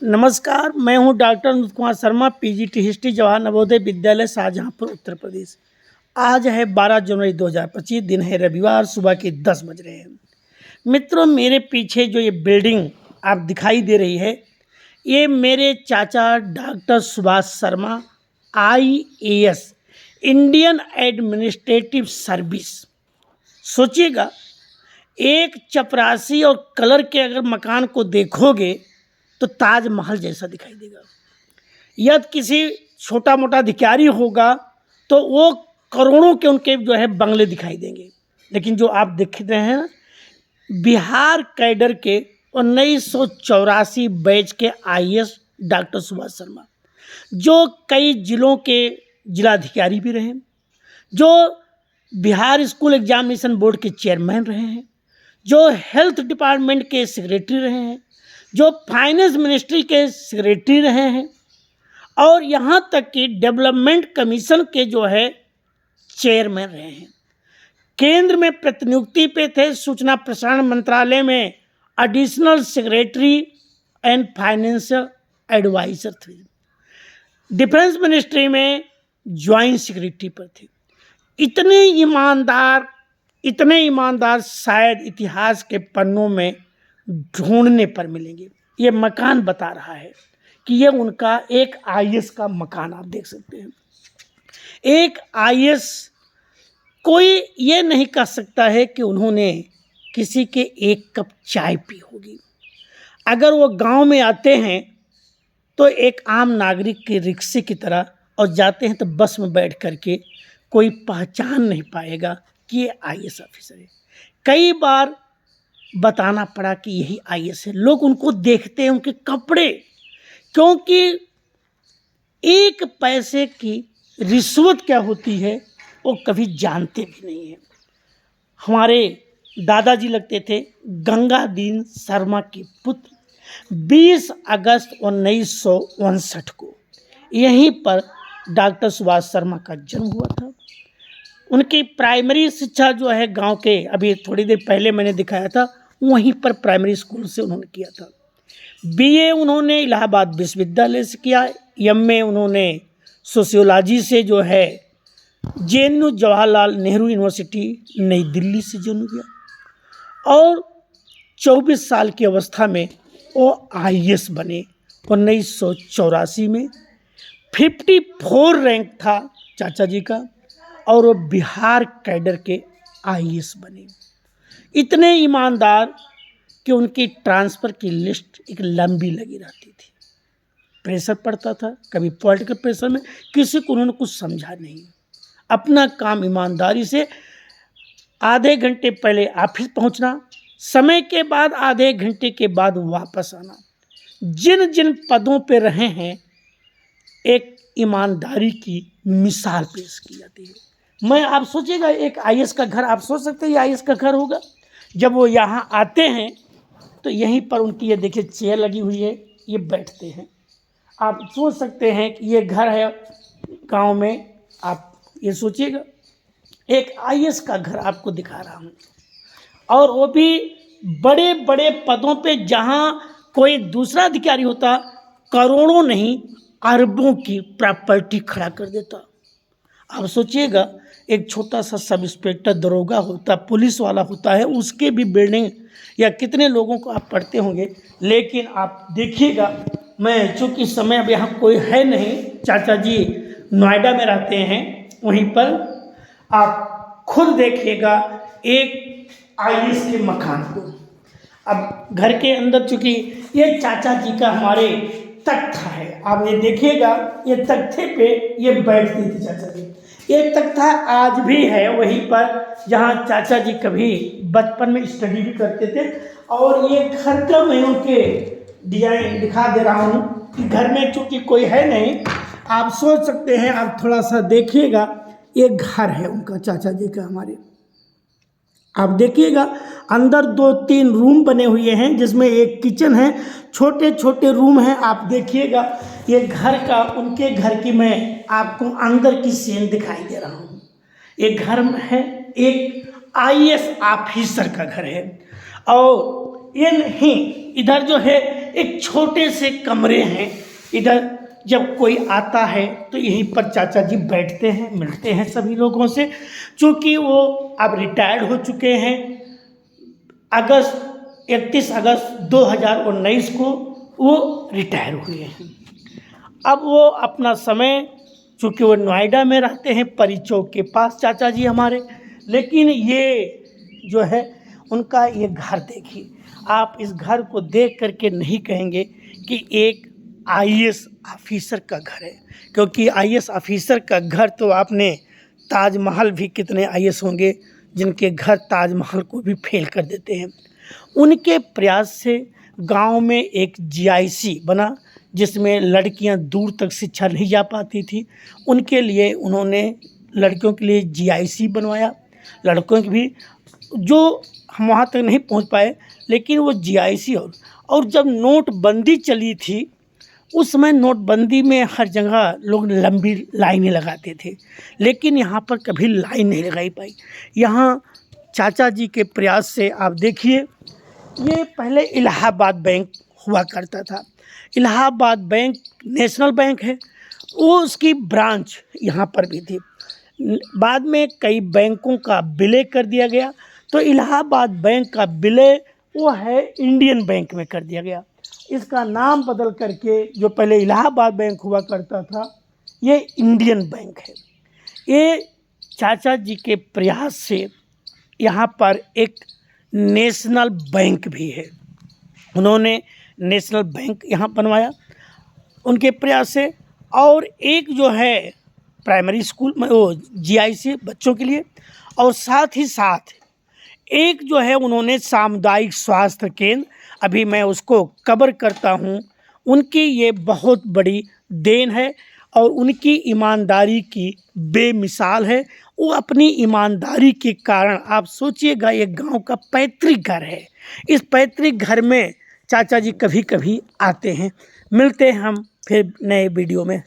नमस्कार, मैं हूं doctor Anuj Kumar Sharma, PGT history, Jawahar Navodaya Vidyalaya, Shahjahanpur, Uttar Pradesh. आज है 12 जनवरी 2025, दिन है रविवार, सुबह के 10 बज रहे हैं। मित्रों, मेरे पीछे जो ये बिल्डिंग आप दिखाई दे रही है, ये मेरे चाचा doctor Subhash Sharma IAS, Indian administrative service. सोचिएगा, एक चपरासी और कलर के अगर मकान को देखोगे तो ताजमहल जैसा दिखाई देगा। यदि किसी छोटा मोटा अधिकारी होगा तो वो करोड़ों के उनके जो है बंगले दिखाई देंगे। लेकिन जो आप देख रहे हैं, बिहार कैडर के 1984 बैच के IAS डॉक्टर सुभाष शर्मा, जो कई जिलों के जिलाधिकारी भी रहे, जो बिहार स्कूल एग्जामिनेशन बोर्ड के चेयरमैन रहे हैं, जो हेल्थ डिपार्टमेंट के सेक्रेटरी रहे हैं, जो फाइनेंस मिनिस्ट्री के सेक्रेटरी रहे हैं, और यहाँ तक कि डेवलपमेंट कमीशन के जो है चेयरमैन रहे हैं। केंद्र में प्रतिनियुक्ति पे थे, सूचना प्रसारण मंत्रालय में additional secretary and financial adviser थे, डिफेंस मिनिस्ट्री में ज्वाइंट सेक्रेटरी पर थे। इतने ईमानदार शायद इतिहास के पन्नों में ढूंढने पर मिलेंगे। ये मकान बता रहा है कि ये उनका एक IAS का मकान, आप देख सकते हैं। एक IAS कोई ये नहीं कह सकता है कि उन्होंने किसी के एक कप चाय पी होगी। अगर वो गांव में आते हैं तो एक आम नागरिक के रिक्शे की तरह, और जाते हैं तो बस में बैठ करके कोई पहचान नहीं पाएगा कि ये IAS ऑफिसर है। कई बार बताना पड़ा कि यही IAS है। लोग उनको देखते हैं, उनके कपड़े, क्योंकि एक पैसे की रिश्वत क्या होती है वो कभी जानते भी नहीं हैं। हमारे दादाजी लगते थे गंगादीन शर्मा के पुत्र। 20 अगस्त 1959 को यहीं पर डॉक्टर सुभाष शर्मा का जन्म हुआ था। उनकी प्राइमरी शिक्षा जो है गांव के, अभी थोड़ी देर पहले मैंने दिखाया था, वहीं पर प्राइमरी स्कूल से उन्होंने किया था। BA उन्होंने इलाहाबाद विश्वविद्यालय से किया। MA उन्होंने सोशियोलॉजी से जो है JNU जवाहरलाल नेहरू यूनिवर्सिटी नई दिल्ली से जो किया, और 24 साल की अवस्था में वो IAS बने। 1984 में 54 रैंक था चाचा जी का, और वो बिहार कैडर के IAS बने। इतने ईमानदार कि उनकी ट्रांसफ़र की लिस्ट एक लंबी लगी रहती थी। प्रेशर पड़ता था, कभी पॉलिटिकल प्रेशर में, किसी को उन्होंने कुछ समझा नहीं। अपना काम ईमानदारी से, आधे घंटे पहले ऑफिस पहुंचना, समय के बाद आधे घंटे के बाद वापस आना। जिन जिन पदों पे रहे हैं, एक ईमानदारी की मिसाल पेश की जाती है। आप सोचिएगा, एक IAS का घर, आप सोच सकते हैं ये IAS का घर होगा। जब वो यहाँ आते हैं तो यहीं पर उनकी ये देखिए चेयर लगी हुई है, ये बैठते हैं। आप सोच सकते हैं कि ये घर है गांव में। आप ये सोचिएगा, एक IAS का घर आपको दिखा रहा हूँ, और वो भी बड़े बड़े पदों पे, जहाँ कोई दूसरा अधिकारी होता करोड़ों नहीं अरबों की प्रॉपर्टी खड़ा कर देता। आप सोचिएगा, एक छोटा सा सब इंस्पेक्टर, दरोगा होता, पुलिस वाला होता है, उसके भी बिल्डिंग, या कितने लोगों को आप पढ़ते होंगे। लेकिन आप देखिएगा, मैं चूँकि समय अब यहाँ कोई है नहीं, चाचा जी नोएडा में रहते हैं, वहीं पर आप खुद देखिएगा एक IAS के मकान को। अब घर के अंदर, चूँकि ये चाचा जी का हमारे तख्ता है, आप ये देखिएगा, ये तख्ते पे ये बैठते थे चाचा जी। ये तख्ता आज भी है वहीं पर जहाँ चाचा जी कभी बचपन में स्टडी भी करते थे। और ये घर का मैं उनके डिजाइन दिखा दे रहा हूँ कि घर में चूँकि कोई है नहीं, आप सोच सकते हैं, आप थोड़ा सा देखिएगा, ये घर है उनका, चाचा जी का हमारे। आप देखिएगा, अंदर 2-3 रूम बने हुए हैं, जिसमें एक किचन है, छोटे छोटे रूम हैं। आप देखिएगा, ये घर का, उनके घर की मैं आपको अंदर की सीन दिखाई दे रहा हूँ। ये घर है, एक IAS ऑफिसर का घर है। और ये नहीं, इधर जो है एक छोटे से कमरे हैं। इधर जब कोई आता है तो यहीं पर चाचा जी बैठते हैं, मिलते हैं सभी लोगों से। चूँकि वो अब रिटायर्ड हो चुके हैं, 31 अगस्त 2019 को वो रिटायर हुए हैं। अब वो अपना समय, चूँकि वो नोएडा में रहते हैं, परी चौक के पास चाचा जी हमारे, लेकिन ये जो है उनका ये घर देखिए। आप इस घर को देख करके नहीं कहेंगे कि एक आईएएस ऑफिसर का घर है, क्योंकि आईएएस ऑफिसर का घर तो आपने, ताजमहल भी कितने आईएएस होंगे जिनके घर ताजमहल को भी फेल कर देते हैं। उनके प्रयास से गांव में एक जीआईसी बना, जिसमें लड़कियां दूर तक शिक्षा नहीं जा पाती थी। उनके लिए उन्होंने लड़कियों के लिए जीआईसी बनवाया। लड़कों की भी जो हम वहाँ तक नहीं पहुँच पाए, लेकिन वो जीआईसी। और जब नोटबंदी चली थी, उस समय नोटबंदी में हर जगह लोग लंबी लाइनें लगाते थे, लेकिन यहाँ पर कभी लाइन नहीं लगाई पाई। यहाँ चाचा जी के प्रयास से आप देखिए, ये पहले इलाहाबाद बैंक हुआ करता था। इलाहाबाद बैंक नेशनल बैंक है, वो उसकी ब्रांच यहाँ पर भी थी। बाद में कई बैंकों का विलय कर दिया गया, तो इलाहाबाद बैंक का विलय वो है इंडियन बैंक में कर दिया गया। इसका नाम बदल करके, जो पहले इलाहाबाद बैंक हुआ करता था, ये इंडियन बैंक है। ये चाचा जी के प्रयास से यहाँ पर एक नेशनल बैंक भी है। उन्होंने नेशनल बैंक यहाँ बनवाया उनके प्रयास से। और एक जो है प्राइमरी स्कूल में वो जीआईसी बच्चों के लिए, और साथ ही साथ एक जो है उन्होंने सामुदायिक स्वास्थ्य केंद्र, अभी मैं उसको कवर करता हूँ। उनकी ये बहुत बड़ी देन है और उनकी ईमानदारी की बेमिसाल है। वो अपनी ईमानदारी के कारण, आप सोचिएगा, ये गांव का पैतृक घर है। इस पैतृक घर में चाचा जी कभी कभी आते हैं। मिलते हैं हम फिर नए वीडियो में।